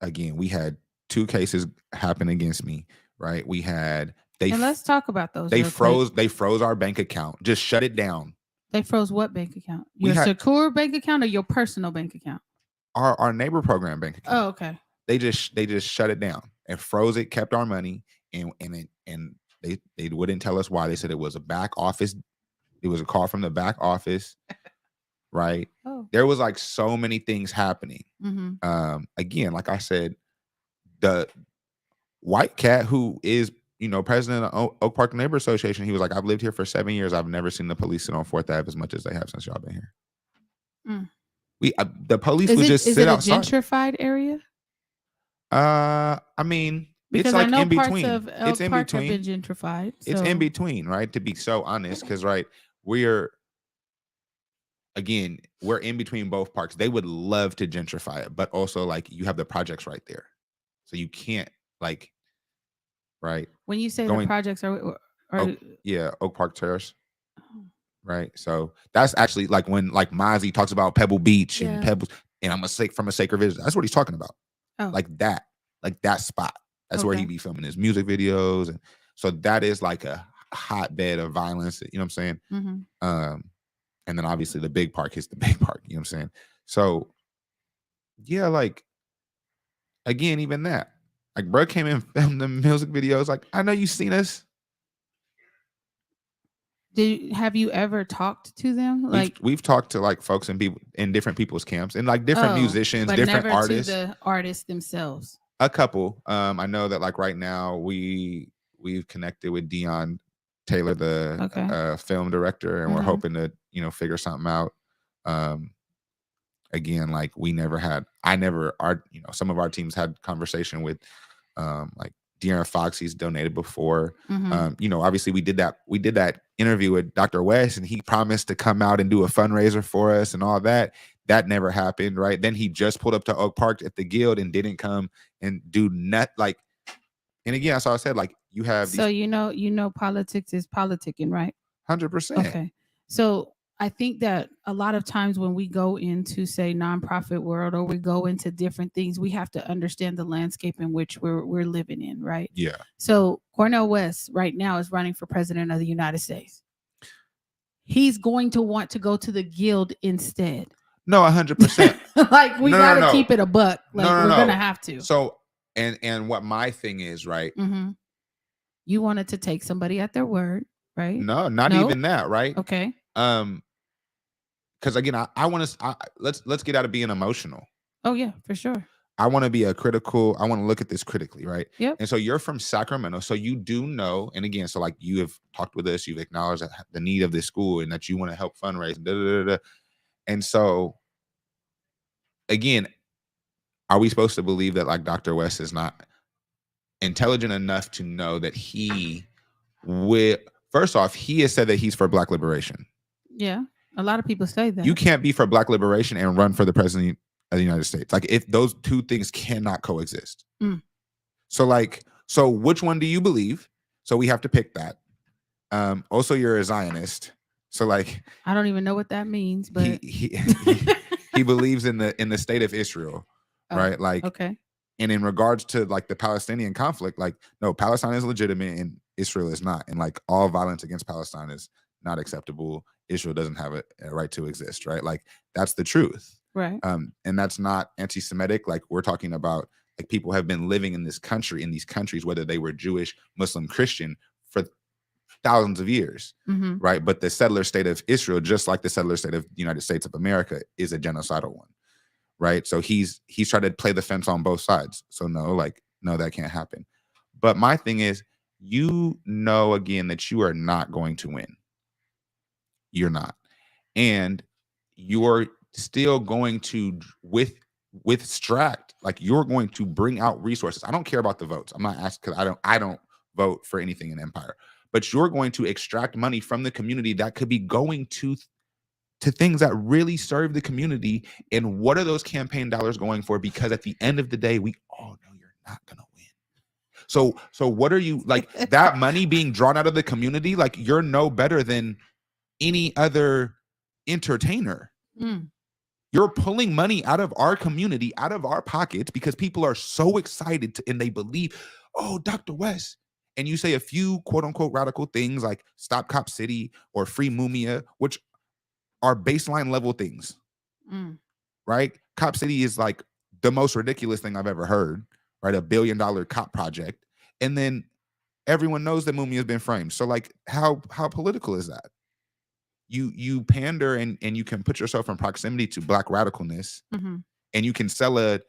again, we had 2 cases happen against me, right? We had and let's talk about those. They froze our bank account, just shut it down. They froze what bank account? Your Shakur bank account or your personal bank account? Our neighbor program bank account. Oh, okay. They just shut it down and froze it, kept our money, and they wouldn't tell us why. They said it was a back office. It was a call from the back office. Right. Oh. There was like so many things happening. Mm-hmm. Again, like I said, the white cat who is, president of Oak Park Neighbor Association, he was like, I've lived here for 7 years. I've never seen the police sit on 4th Ave as much as they have since y'all been here. Mm. The police would just sit outside. Is it a gentrified area? I mean, because it's like I know in between. Parts of Elk Park have been gentrified. So. It's in between, right? To be so honest, because we're in between both parks. They would love to gentrify it, but also like you have the projects right there, so you can't like, right? When you say the projects are Oak Park Terrace, right? So that's actually like when like Mozzie talks about Pebble Beach and Pebbles, and I'm from a sacred vision. That's what he's talking about, like that spot. That's where he be filming his music videos, and so that is like a hotbed of violence. You know what I'm saying? Mm-hmm. And then obviously the big park is the big park. You know what I'm saying? So yeah, like again, even that, like bro came in, filmed the music videos. Like, I know you've seen us. Have you ever talked to them? Like we've talked to like folks and people in different people's camps and like different musicians, but different never artists. To the artists themselves. A couple. I know that like right now we've connected with Dion Taylor, the film director, and we're hoping to figure something out. Again, like some of our teams had conversation with like De'Aaron Fox. He's donated before. Obviously we did that interview with Dr. West, and he promised to come out and do a fundraiser for us and all that. That never happened, right? Then he just pulled up to Oak Park at the Guild and didn't come and do like. And again, that's all I said. Like you have. So politics is politicking, right? 100%. Okay. So I think that a lot of times when we go into say nonprofit world or we go into different things, we have to understand the landscape in which we're living in, right? Yeah. So Cornel West right now is running for president of the United States. He's going to want to go to the Guild instead. No, 100%. Like we gotta keep it a buck. Like we're gonna have to. So and what my thing is, right? Mm-hmm. You wanted to take somebody at their word, right? No, not even that, right? Okay. Because again, I want to let's get out of being emotional. Oh yeah, for sure. I want to look at this critically, right? Yep. And so you're from Sacramento, so you do know, and again, so like you have talked with us, you've acknowledged the need of this school and that you want to help fundraise. And so, again, are we supposed to believe that like Dr. West is not intelligent enough to know that he will? First off, he has said that he's for Black liberation. Yeah, a lot of people say that. You can't be for Black liberation and run for the president of the United States. Like, if those two things cannot coexist. So which one do you believe? So we have to pick that. Also, you're a Zionist. So like, I don't even know what that means, but he believes in the state of Israel, right? Like, okay. And in regards to like the Palestinian conflict, like, no, Palestine is legitimate and Israel is not. And like, all violence against Palestine is not acceptable. Israel doesn't have a right to exist, right? Like, that's the truth. Right. And that's not anti-Semitic. Like, we're talking about like people have been living in this country, in these countries, whether they were Jewish, Muslim, Christian, for thousands of years, right? But the settler state of Israel, just like the settler state of the United States of America, is a genocidal one, right? So he's tried to play the fence on both sides. So no, that can't happen. But my thing is, again, that you are not going to win. You're not. And you're still going to, with Stract, like, you're going to bring out resources. I don't care about the votes. I'm not asking, because I don't vote for anything in Empire. But you're going to extract money from the community that could be going to things that really serve the community. And what are those campaign dollars going for? Because at the end of the day, we all know you're not going to win. So what are you, like, that money being drawn out of the community? Like, you're no better than any other entertainer. You're pulling money out of our community, out of our pockets, because people are so excited and they believe, oh, Dr. West. And you say a few quote unquote radical things like Stop Cop City or Free Mumia, which are baseline level things, right? Cop City is like the most ridiculous thing I've ever heard, right? $1 billion cop project. And then everyone knows that Mumia has been framed. So like, how political is that? You pander and you can put yourself in proximity to Black radicalness, and you can sell a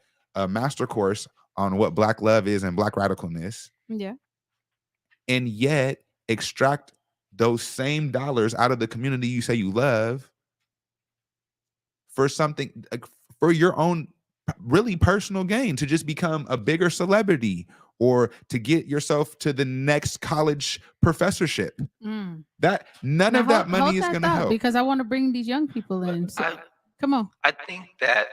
master course on what Black love is and Black radicalness. Yeah. And yet extract those same dollars out of the community you say you love for something, for your own really personal gain, to just become a bigger celebrity or to get yourself to the next college professorship. That none of that money is going to help. Because I want to bring these young people in. So, come on. I think that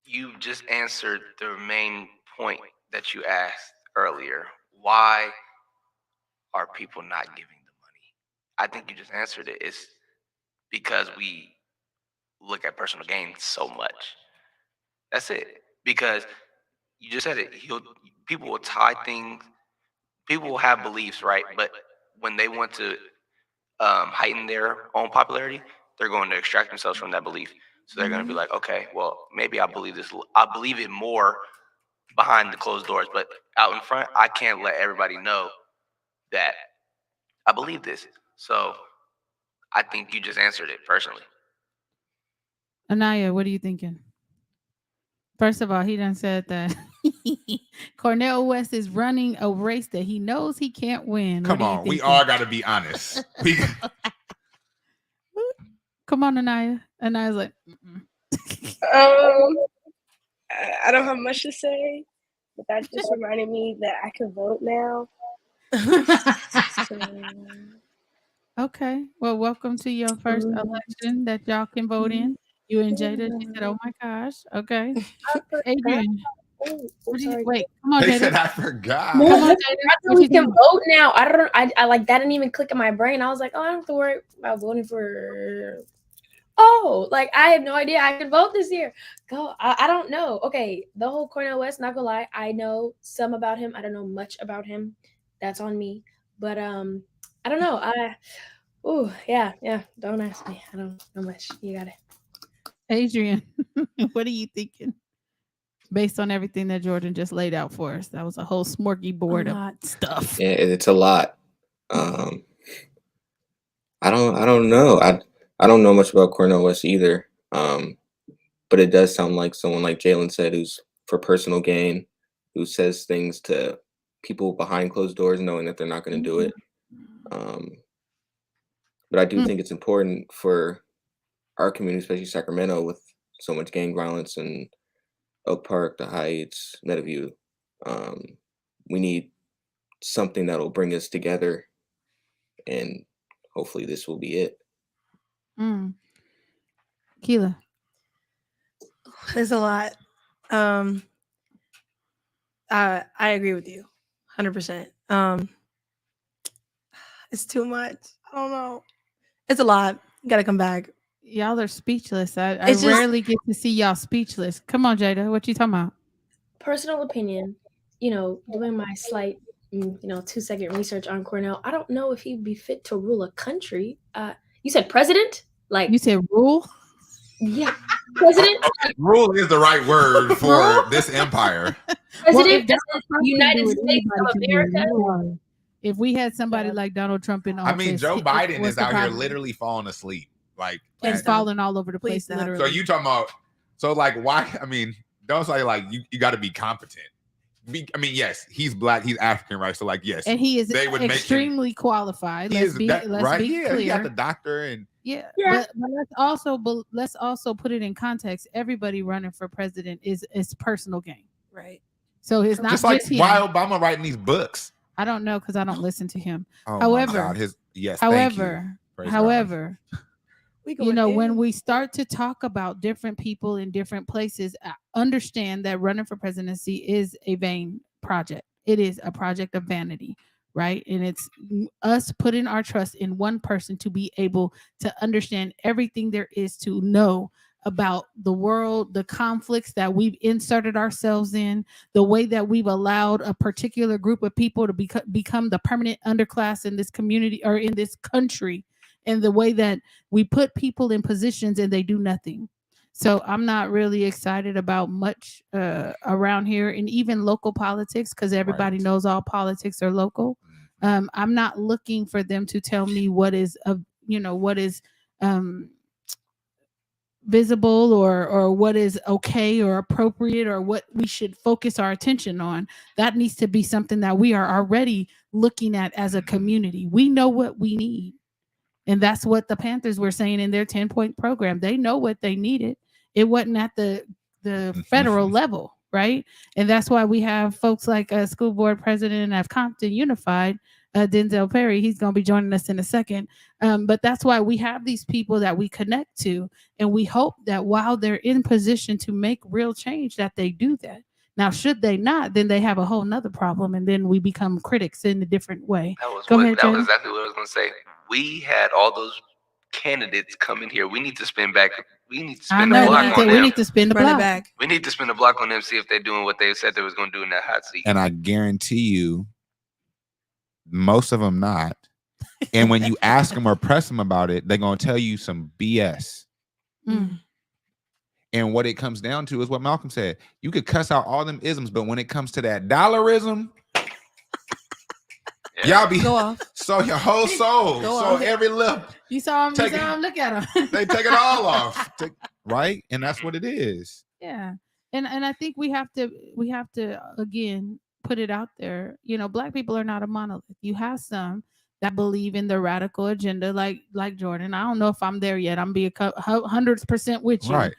you just answered the main point that you asked earlier. Why are people not giving the money? I think you just answered it. It's because we look at personal gain so much. That's it. Because you just said it. People will tie things. People will have beliefs, right? But when they want to heighten their own popularity, they're going to extract themselves from that belief. So they're going to be like, okay, well, maybe I believe this. I believe it more behind the closed doors, but out in front, I can't let everybody know that I believe this. So I think you just answered it personally. Anaya, what are you thinking? First of all, he done said that Cornel West is running a race that he knows he can't win. Come on, we all got to be honest. Come on, Anaya. Anaya's like, I don't have much to say, but that just reminded me that I can vote now. Okay. Well, welcome to your first election that y'all can vote in. You and Jada, she said, "Oh my gosh." Okay. Adrian. Wait, come on, They Jada. said I forgot. No, come on, Jada. We can vote now. I like that didn't even click in my brain. I was like, oh, I don't have to worry about voting for. Oh, like I had no idea I could vote this year. Go. I don't know. Okay, the whole Cornel West. Not gonna lie, I know some about him. I don't know much about him. That's on me. But I don't know. Yeah. Don't ask me. I don't know much. You got it. Adrian, what are you thinking? Based on everything that Jordan just laid out for us, that was a whole smorgasbord of stuff. Yeah, it's a lot. I don't know. I don't know much about Cornel West either. But but it does sound like someone like Jalen said, who's for personal gain, who says things to people behind closed doors, knowing that they're not going to do it. But I do think it's important for our community, especially Sacramento, with so much gang violence in Oak Park, the Heights, Meadowview. We need something that'll bring us together, and hopefully this will be it. Keela. There's a lot. I agree with you 100%. It's too much. I don't know. It's a lot. Gotta come back. Y'all are speechless. I rarely get to see y'all speechless. Come on, Jada. What you talking about? Personal opinion, doing my slight, 2-second research on Cornell, I don't know if he'd be fit to rule a country. You said president? Like you said rule? Yeah. President? Rule is the right word for this empire. President of the United States of America. If we had somebody like Donald Trump in office, I mean, Joe Biden is out here literally falling asleep. Like it's falling all over the place. Literally. So you talking about? So like, why? I mean, don't say like you got to be competent. Yes, he's black, he's African, right? So like, yes, and he is extremely qualified. Let's be clear. He got the doctor and but let's also put it in context. Everybody running for president is personal gain, right? So it's not just like why Obama writing these books. I don't know because I don't listen to him. Oh however, my God. However, when we start to talk about different people in different places, understand that running for presidency is a vain project. It is a project of vanity, right? And it's us putting our trust in one person to be able to understand everything there is to know about the world, the conflicts that we've inserted ourselves in, the way that we've allowed a particular group of people to become the permanent underclass in this community or in this country, and the way that we put people in positions and they do nothing. So I'm not really excited about much around here, and even local politics, because everybody knows all politics are local. I'm not looking for them to tell me what is visible or what is okay or appropriate or what we should focus our attention on. That needs to be something that we are already looking at as a community. We know what we need. And that's what the Panthers were saying in their 10-point program. They know what they needed. It wasn't at the federal level, right? And that's why we have folks like school board president of Compton Unified, Denzel Perry. He's going to be joining us in a second. But that's why we have these people that we connect to. And we hope that while they're in position to make real change, that they do that. Now, should they not, then they have a whole nother problem. And then we become critics in a different way. That was exactly what I was going to say. We had all those candidates come in here. We need to spin back. We need to spin the block on them. We need to spin the block. We need to spin the block on them, see if they're doing what they said they was going to do in that hot seat. And I guarantee you, most of them not. And when you ask them or press them about it, they're going to tell you some BS. And what it comes down to is what Malcolm said. You could cuss out all them isms, but when it comes to that dollarism, y'all be so your whole soul, every lip. You saw him. Look at him. They take it all off, right? And that's what it is. Yeah, and I think we have to again put it out there. Black people are not a monolith. You have some that believe in the radical agenda, like Jordan. I don't know if I'm there yet. I'm being 100% with you, right?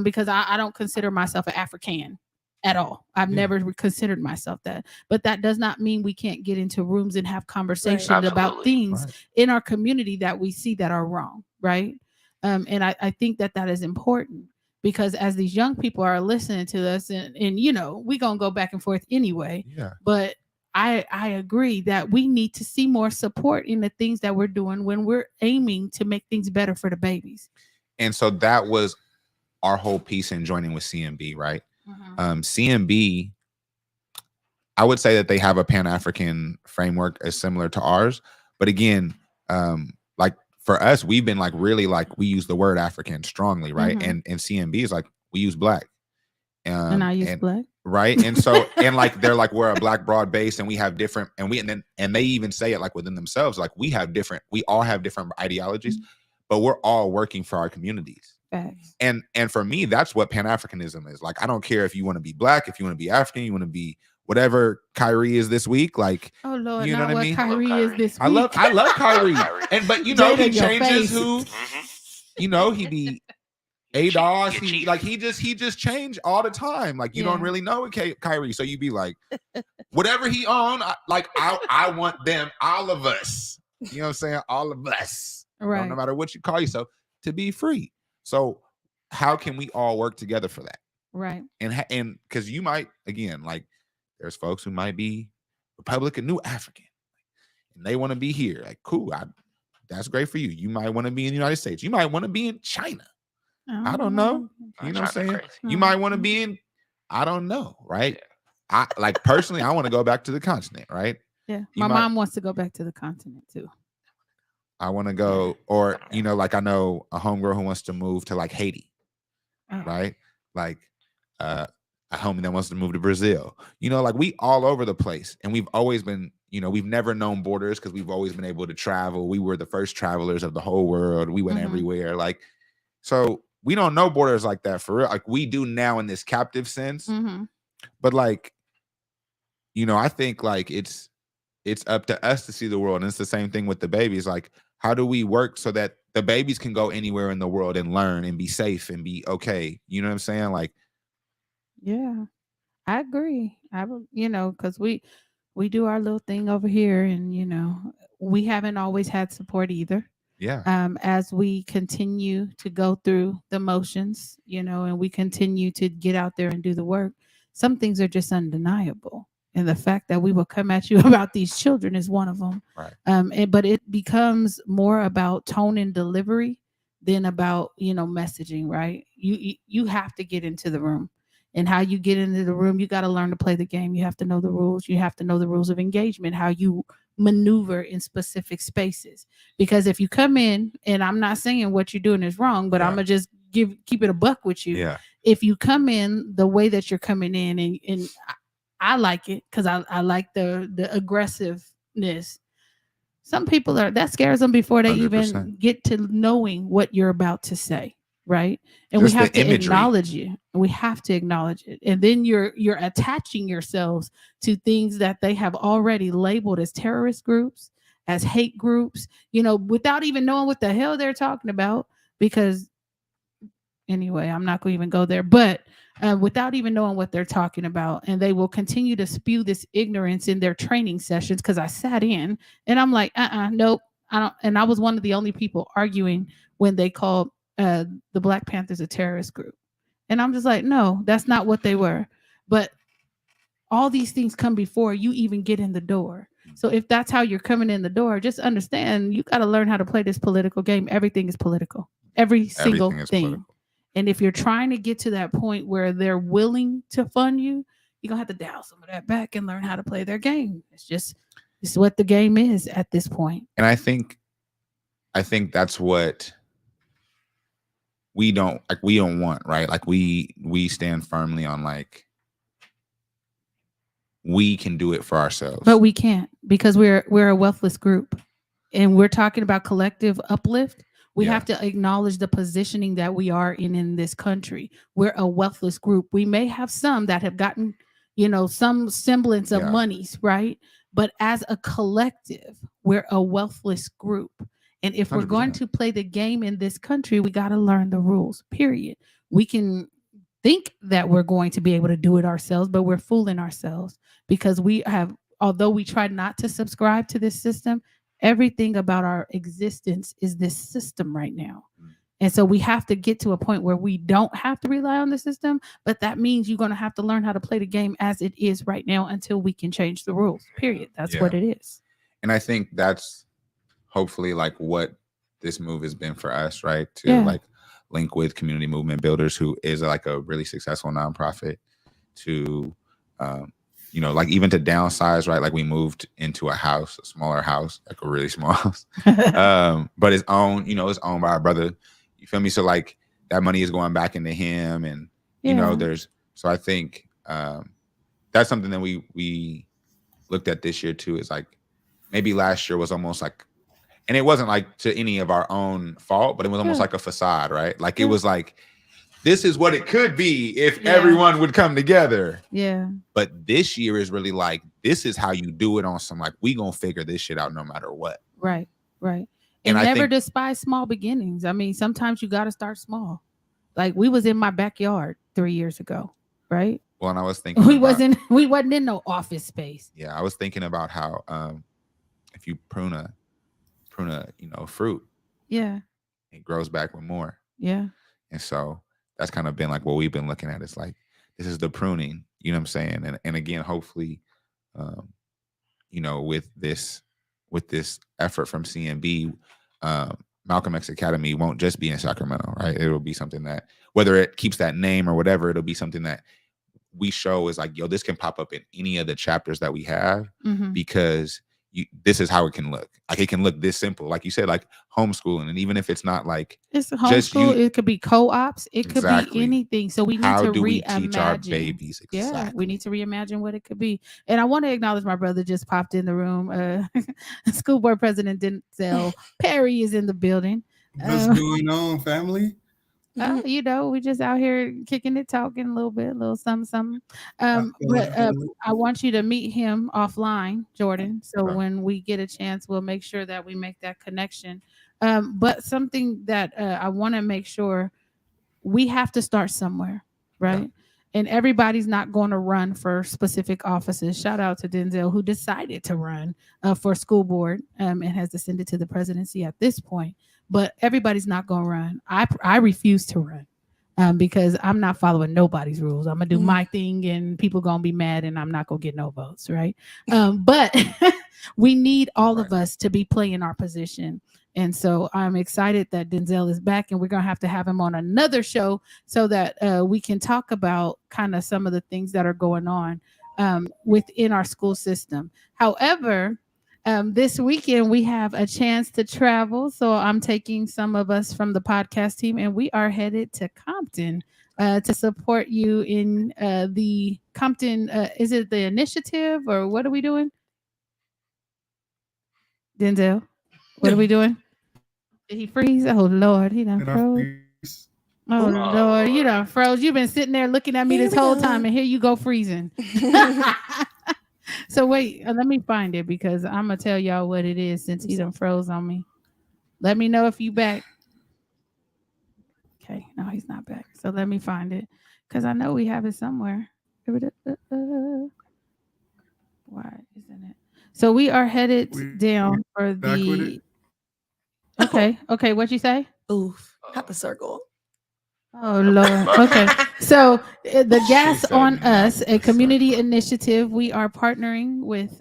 Because I don't consider myself an African at all. I've never considered myself that. But that does not mean we can't get into rooms and have conversations about things in our community that we see that are wrong, right? And I think that is important, because as these young people are listening to us, and we're going to go back and forth anyway. Yeah. But I agree that we need to see more support in the things that we're doing when we're aiming to make things better for the babies. And so that was our whole piece in joining with CMB, right? CMB, I would say that they have a Pan-African framework as similar to ours. But again, like for us, we've been like really like we use the word African strongly, right? And CMB is like we use black. And I use black. Right. And so and like they're like we're a black broad base and we have different and they even say it like within themselves, like we all have different ideologies, but we're all working for our communities. Facts. And for me, that's what Pan-Africanism is. Like, I don't care if you want to be black, if you want to be African, you want to be whatever Kyrie is this week. Like, oh Lord, you know what I mean? Kyrie is this week. I love Kyrie. But you know, he changes who, you know, he be ADOS. He just changed all the time. Like, you don't really know Kyrie. So you be like, whatever he on, I want them, all of us. You know what I'm saying? All of us. Right. No matter what you call yourself, to be free. So how can we all work together for that? Right. And because you might, again, like, there's folks who might be Republican, New African, and they want to be here. Like, cool. That's great for you. You might want to be in the United States. You might want to be in China. I don't know. You know what I'm saying? You might want to be in, I don't know, right? I like, personally, I want to go back to the continent, right? Yeah. My mom wants to go back to the continent too. I want to go, or, you know, like, I know a homegirl who wants to move to like Haiti, right? Like a homie that wants to move to Brazil. You know, like, we all over the place, and we've always been, you know, we've never known borders because we've always been able to travel. We were the first travelers of the whole world. We went everywhere. Like, so we don't know borders like that for real. Like, we do now in this captive sense. But like, you know, I think like it's up to us to see the world. And it's the same thing with the babies. Like, how do we work so that the babies can go anywhere in the world and learn and be safe and be okay? You know what I'm saying? Like, yeah, I agree. You know, because we do our little thing over here, and you know, we haven't always had support either. Yeah. As we continue to go through the motions, you know, and we continue to get out there and do the work, some things are just undeniable. And the fact that we will come at you about these children is one of them. Right. But it becomes more about tone and delivery than about, you know, messaging, right? You have to get into the room. And how you get into the room, you got to learn to play the game. You have to know the rules. You have to know the rules of engagement, how you maneuver in specific spaces. Because if you come in, and I'm not saying what you're doing is wrong, but I'm going to just keep it a buck with you. Yeah. If you come in the way that you're coming in, and I like it because I like the aggressiveness. Some people that scares them before they 100%. Even get to knowing what you're about to say, right? And just we have to acknowledge you. We have to acknowledge it, and then you're attaching yourselves to things that they have already labeled as terrorist groups, as hate groups, you know, without even knowing what the hell they're talking about. Because anyway, I'm not going to even go there, but without even knowing what they're talking about. And they will continue to spew this ignorance in their training sessions. Because I sat in and I'm like, nope, I don't. And I was one of the only people arguing when they called the Black Panthers a terrorist group. And I'm just like, no, that's not what they were. But all these things come before you even get in the door. So if that's how you're coming in the door, just understand you got to learn how to play this political game. Everything is political. Every single thing. Political. And if you're trying to get to that point where they're willing to fund you, you're going to have to dial some of that back and learn how to play their game. It's what the game is at this point. And I think that's what we don't want, right? Like we stand firmly on, like, we can do it for ourselves. But we can't, because we're a wealthless group, and we're talking about collective uplift. We have to acknowledge the positioning that we are in this country. We're a wealthless group. We may have some that have gotten, you know, some semblance of monies, right? But as a collective, we're a wealthless group. And if 100%. We're going to play the game in this country, we got to learn the rules, period. We can think that we're going to be able to do it ourselves, but we're fooling ourselves, because we have, although we try not to subscribe to this system, everything about our existence is this system right now. And so we have to get to a point where we don't have to rely on the system, but that means you're going to have to learn how to play the game as it is right now until we can change the rules, period. That's what it is. And I think that's hopefully like what this move has been for us, right? To like link with Community Movement Builders, who is like a really successful nonprofit, to you know, like even to downsize, right? Like we moved into a smaller house, like a really small house, but it's owned, you know, it's owned by our brother. You feel me? So like that money is going back into him, and you know, so I think that's something that we looked at this year too. Is like maybe last year was almost like and it wasn't like to any of our own fault, but it was almost like a facade, right? Like it was like, this is what it could be if everyone would come together. Yeah. But this year is really like, this is how you do it on some, like, we gonna figure this shit out no matter what. Right. And never despise small beginnings. I mean, sometimes you got to start small. Like we was in my backyard 3 years ago, right? Well, and I was thinking we wasn't in no office space. Yeah, I was thinking about how if you prune a fruit, it grows back with more. Yeah. And so that's kind of been like what we've been looking at. It's like, this is the pruning, you know what I'm saying? And again, hopefully, with this effort from CMB, Malcolm X Academy won't just be in Sacramento, right? It'll be something that, whether it keeps that name or whatever, it'll be something that we show is like, yo, this can pop up in any of the chapters that we have, because this is how it can look. Like it can look this simple, like you said, like homeschooling, and even if it's not like it's homeschool, it could be co-ops, it could be anything. So we need to reimagine. We teach our babies? Exactly. Yeah, we need to reimagine what it could be. And I want to acknowledge my brother just popped in the room. School board president Denzel Perry is in the building. What's going on, family? We just out here kicking it, talking a little something. But I want you to meet him offline, Jordan. So when we get a chance, we'll make sure that we make that connection. But something that I want to make sure, we have to start somewhere, right? Yeah. And everybody's not going to run for specific offices. Shout out to Denzel, who decided to run for school board and has ascended to the presidency at this point. But everybody's not going to run. I refuse to run because I'm not following nobody's rules. I'm going to do my thing and people going to be mad and I'm not going to get no votes, right? But we need all of us to be playing our position. And so I'm excited that Denzel is back, and we're going to have him on another show so that we can talk about kind of some of the things that are going on within our school system. However, this weekend we have a chance to travel. So I'm taking some of us from the podcast team, and we are headed to Compton to support you in the Compton. Is it the initiative, or what are we doing? Denzel, what are we doing? Did he freeze? Oh Lord, he done froze. Oh Lord, you done froze. You've been sitting there looking at me this whole time, and here you go freezing. So wait, let me find it, because I'm gonna tell y'all what it is since he done froze on me. Let me know if you back. Okay, no, he's not back. So let me find it, because I know we have it somewhere. Why isn't it? So we are headed down for the. Okay. What'd you say? Oof, not the circle. Oh Lord. Okay. So the Gas on Us, a community initiative, we are partnering with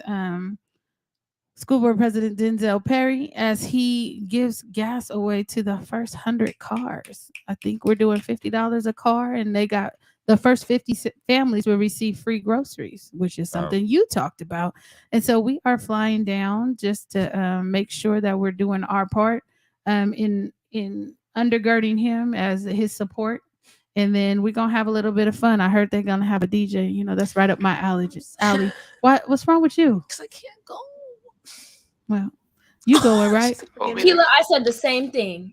School Board President Denzel Perry as he gives gas away to the first 100 cars. I think we're doing $50 a car, and they got the first 50 families will receive free groceries, which is something you talked about. And so we are flying down just to make sure that we're doing our part in undergirding him as his support. And then we're going to have a little bit of fun. I heard they're going to have a DJ. You know, that's right up my alley. What's wrong with you? Because I can't go. Well, you going, right? Keila, I said the same thing.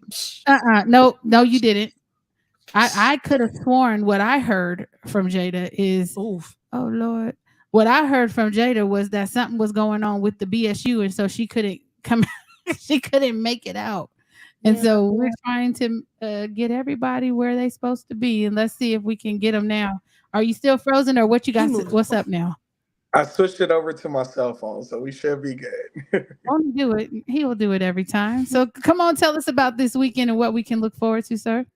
No, you didn't. I could have sworn what I heard from Jada is, oof. Oh Lord. What I heard from Jada was that something was going on with the BSU, and so she couldn't come. She couldn't make it out. And so we're trying to get everybody where they're supposed to be, and let's see if we can get them now. Are you still frozen, or what you got? What's up now? I switched it over to my cell phone, so we should be good. Only do it. He will do it every time. So come on, tell us about this weekend and what we can look forward to, sir.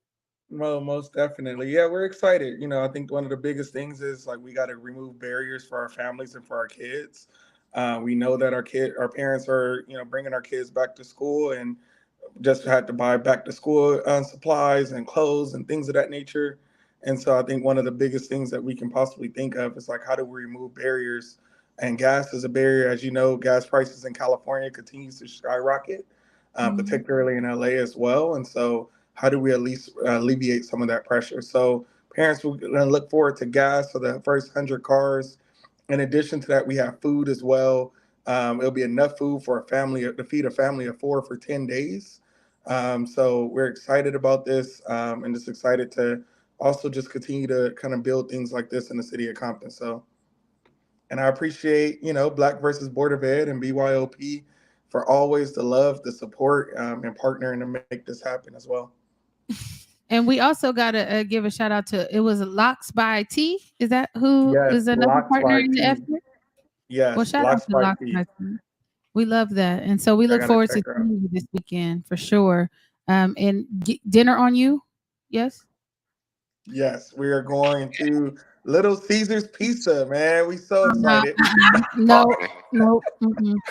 Well, most definitely. Yeah, we're excited. You know, I think one of the biggest things is like we got to remove barriers for our families and for our kids. We know that our parents are, bringing our kids back to school and just had to buy back to school supplies and clothes and things of that nature. And so I think one of the biggest things that we can possibly think of is like, how do we remove barriers? And gas is a barrier. As you know, gas prices in California continues to skyrocket, particularly in LA as well. And so how do we at least alleviate some of that pressure? So parents will look forward to gas for the first 100 cars. In addition to that, we have food as well. It'll be enough food for a family to feed a family of 4 for 10 days. So we're excited about this, and just excited to also just continue to kind of build things like this in the city of Compton. So, and I appreciate, Black versus Board of Ed and BYOP for always the love, the support, and partnering to make this happen as well. And we also got to give a shout out to, it was Locks by T. Is that who is another Locks partner by in the T. effort? Yes, Well, shout out to Locks by T. We love that. And so we look forward to seeing you this weekend for sure. And dinner on you? Yes? Yes, we are going to Little Caesars Pizza, man. We so excited. No.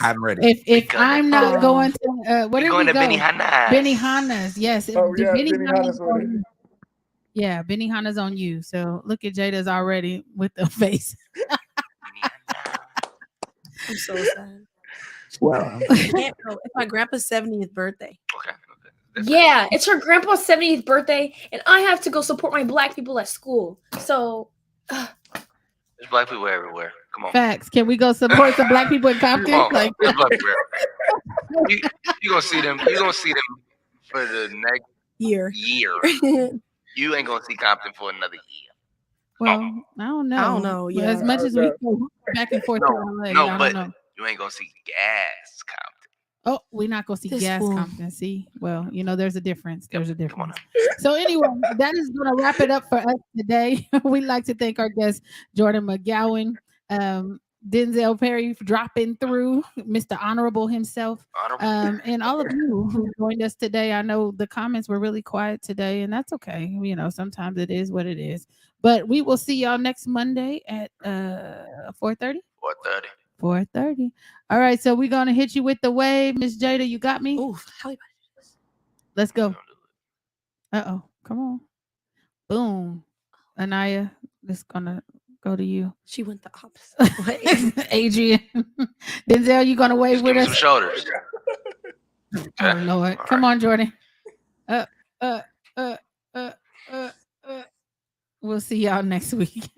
I'm ready. If I'm not going to, what are we going? Benihana's. Benihana's, yes. Oh, yeah, Benihana's with it. Yeah, Benihana's on you. So look at Jada's already with the face. I'm so sad. Well, I can't go. It's my grandpa's 70th birthday. Okay. Yeah, it's her grandpa's 70th birthday, and I have to go support my Black people at school. So, there's Black people everywhere. Come on. Facts. Can we go support some Black people in Compton? Come on. There's Black people everywhere. You gonna see them. You gonna see them for the next year. You ain't gonna see Compton for another year. Well, I don't know. Yeah, as much as we go back and forth to LA, I don't know. You ain't gonna see gas Compton. Oh, we're not gonna see gas Compton. See, well, there's a difference. There's a difference. So anyway, that is gonna wrap it up for us today. We'd like to thank our guest Jordan McGowan, Denzel Perry for dropping through, Mr. Honorable himself, and all of you who joined us today. I know the comments were really quiet today, and that's okay. Sometimes it is what it is. But we will see y'all next Monday at 4:30. 4:30. All right, so we're gonna hit you with the wave. Miss Jada, you got me? Ooh, how you Let's go. Uh-oh. Come on. Boom. Anaya, it's gonna go to you. She went the opposite way. Adrian. Denzel, you gonna wave with us? Some shoulders. Oh Lord. Come on, Jordan. We'll see y'all next week.